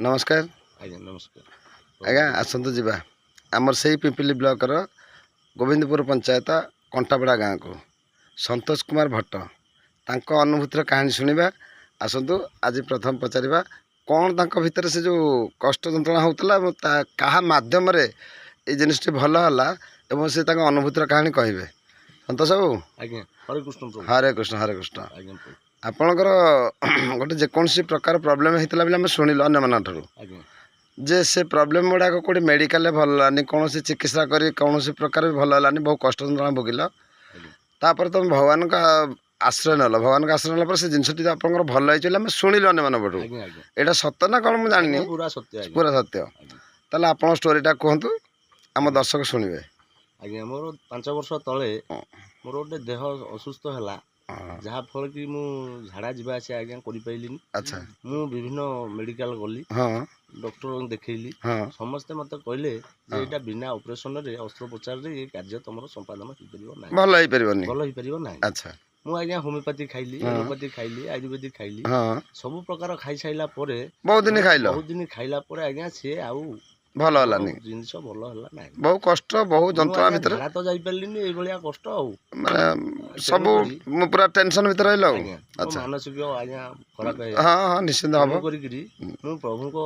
नमस्कार आज्ञा नमस्कार आज्ञा आसतु जावा आमर से पिंपिली ब्लॉकर गोविंदपुर पंचायत कंटापड़ा गाँव को संतोष कुमार भट्ट तांको अनुभूतिर कहानी शुणा आसतु आज प्रथम पचारा कौन तांको भितर से जो कष्ट जंत्रणा होता क्या मध्यम ये जिनटी भल है से अनुभूतिर कहानी कहे संतोष बाबू आज्ञा हरे कृष्ण हरे कृष्ण आज्ञा आपणकर गोटे जेकोसी प्रकार प्रोब्लेम होता भी आम शुणिलु अन्य ठार आज्ञा जे से प्रोब्लेम गुड़ाक कौटे मेडिकल भल है कौन चिकित्सा कर कौन प्रकार भी भल है बहुत कष्ट जंत्रणा भोगिल तापर तुम भगवान का आश्रय नल भगवान का आश्रय नाला से जिनटी आप भल होमें शुणिलु अन्य पटू यहाँ सत्य ना कौन मुझे जानी पूरा सत्य पूरा सत्य ताल आप स्टोरीटा कहतु आम दर्शक शुणे आज्ञा मोर 5 वर्ष तले मोर गोटे देह असुस्थ है जहाँ फल कि मु झाड़ा जीवा आसे आज्ञा कर पाइलिनी। अच्छा मु विभिन्न मेडिकल गली हाँ डॉक्टर देखैली हाँ समस्ते मत कहले जे एटा बिना ऑपरेशन रे अस्त्रोपचार रे ये कार्य तुम संपादन हो परिबो नै भल हो पारिबनी भल हो परिबो नै। अच्छा मु आज्ञा होमियोपैथी खाइली एलोपैथी खाइली आयुर्वेदिक खाइली हाँ सब प्रकार खाई साइला परे बहुत दिन खाइल बहुत दिन खाइला परे आज्ञा से आउ भल है जिनस भल हला नै बहुत कष्ट बहुत जंत्रणा भितर झाड़ा तो जाई परलिनी ए भलिया कष्ट आउ माने सब पूरा टेंशन भितर रहिल अच्छा मानसिक आज्ञा खराब है हाँ हाँ निश्चिंत हम करी मु प्रभु को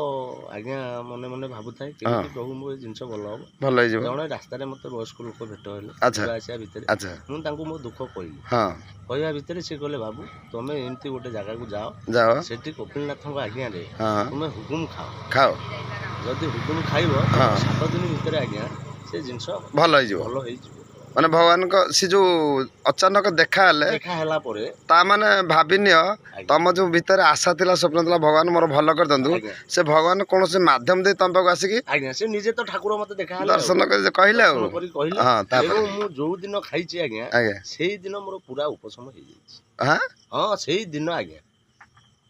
आज्ञा मने मने भाबु थाए कि प्रभु मो जिनस भल हो भल हो जिवो जणे रास्ता रे मते वयस्क लोक भेट होले अच्छा आसिया भितर अच्छा मु तांको मो दुख कहली हाँ कहया भितर से कहले बाबू तमे एमती गोटे जगह को जाओ जाओ सेठी कपिलनाथ को आज्ञा रे हाँ तुमे हुकुम खाओ खाओ जदि हुकुम खाइबो 7 दिन भितर आज्ञा से जिनस भल हो जिवो भल होई जिवो माने भगवान को से जो अचानक देखा हला परे ता माने भाबिनियो तम जो भीतर आशा थिला स्वप्न थिला भगवान मोर भल कर दंदु से भगवान कौन से माध्यम दे तम पाक आसिकी आज्ञा से निजे तो ठाकुर मते देखा हला दर्शन कर कहले हां तापर मु जो दिन खाइची आज्ञा सेही दिन मोर पूरा उपशम हो जाई। हां हां सेही दिन आज्ञा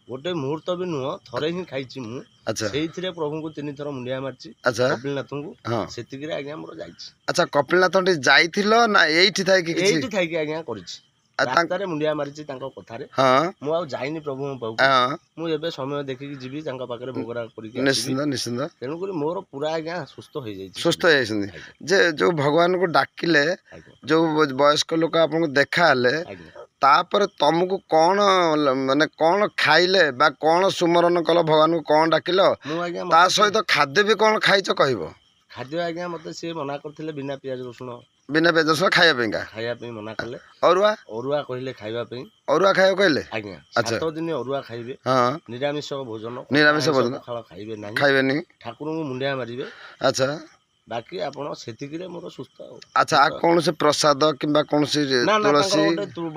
गोटे मुहूर्त भी नुह थरे ही खाइची मु अच्छा सेही प्रभु को 3 थर मुंडिया मारची अच्छा कपिलनाथ को हां सेतिक रे आज्ञा मोर जाईची। अच्छा कपिलनाथ टी जाइथिलो ना एठी थाई कि एठी थाई कि आज्ञा करिची रास्ता रे मुंडिया मारची तांको कथा रे हां मु आ जाइनी प्रभु मो पाऊ हां मु एबे समय देखि कि जीवी तांको पाकरे भोगरा करी कि निश्चिंत निश्चिंत तेनु करी मोर पूरा आज्ञा सुस्त हो जाईची सुस्त हो जाइछन जे जो भगवान को डाकिले जो वयस्क लोक आपन देखा हले तापर तुमको कौन माने कौन खाइले बा कौन सुमरन कल भगवान को कौन डाकिल ता सहित खाद्य भी कौन खाइच कहबो खाद्य आज्ञा मते से मना करथिले बिना प्याज रसुन बिना प्याज रसुन खाइबा पे मना करले अरुआ अरुआ कहले खाइबा पे अरुआ खाइबो कहले आज्ञा अच्छा 7 दिन अरुआ खाइबे हां निरामिष भोजन खाइबे नाही खाइबे नहीं ठाकुर को मुंडिया मारिबे अच्छा बाकी आपण सेतिकिरे मोर सुस्त हो। अच्छा आ कौन से प्रसाद किबा कौन से तुलसी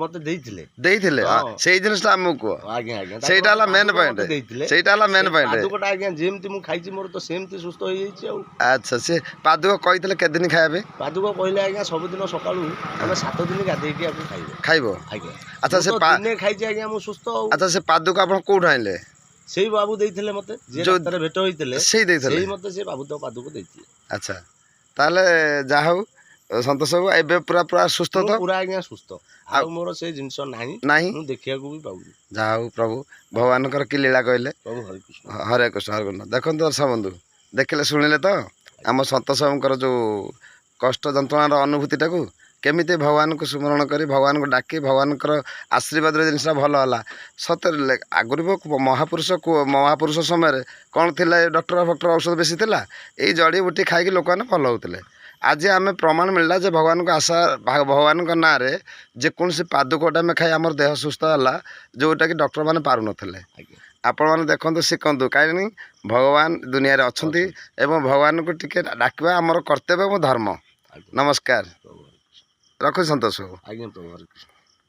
मते देइथिले देइथिले सेही जिनसटा हमको आज्ञा आज्ञा सेटा हला मेन पॉइंट सेटा हला मेन पॉइंट पादुकटा आज्ञा जेमति मु खाइची मोर तो सेमति सुस्त हो जाईची आ अच्छा से पादुक कहितले के दिन खाइबे पादुक कहले आज्ञा सब दिन सकाळू हम 7 दिन गाधे के आपन खाइबो आज्ञा अच्छा से दिने खाइची आज्ञा मु सुस्त हो। अच्छा से पादुक आपन कोठ आइले सेही बाबू देइथिले मते जे रास्ता भेट होइथिले सेही देइथिले सेही मते से बाबू तो पादुक देइथिले। अच्छा ताले जा हूँ संतोष बाबू एबे पूरा पूरा सुस्थ तो पूरा आज्ञा सुस्थ आ मोर से जिंस नाही नाही मु देखिया को भी पाऊ जा हूँ प्रभु भगवान कर की लीला कहले प्रभु हरे कृष्ण हरे कृष्ण देखो दर्शक बंधु देखले शुणिले तो आम संतोष बाबूर जो कष्ट जंत्रणार अनुभूतिटा को केमिति भगवान को स्मरण करी भगवान को डाकी भगवान आशीर्वाद जिनसा भल है सतरे आगुरी महापुरुष समय कौन थी डॉक्टर फक्टर औषध बेसी थिला यही जड़ी बूटी खाई लोक मैंने भल होते आज आम प्रमाण मिलला जे भगवान को आशा भगवान ना रे जेकोसी पादुकटा में खाई आम देह सुस्थ है जोटा कि डॉक्टर मैंने पार नथिले आपण मैंने देखते शिखु कहीं भगवान दुनिया रे अछंती एवं भगवान को टिके डाकवा आमर कर्तव्य और धर्म। नमस्कार रखु संतोष बाबू। आज्ञा प्रभु हरे कृष्ण।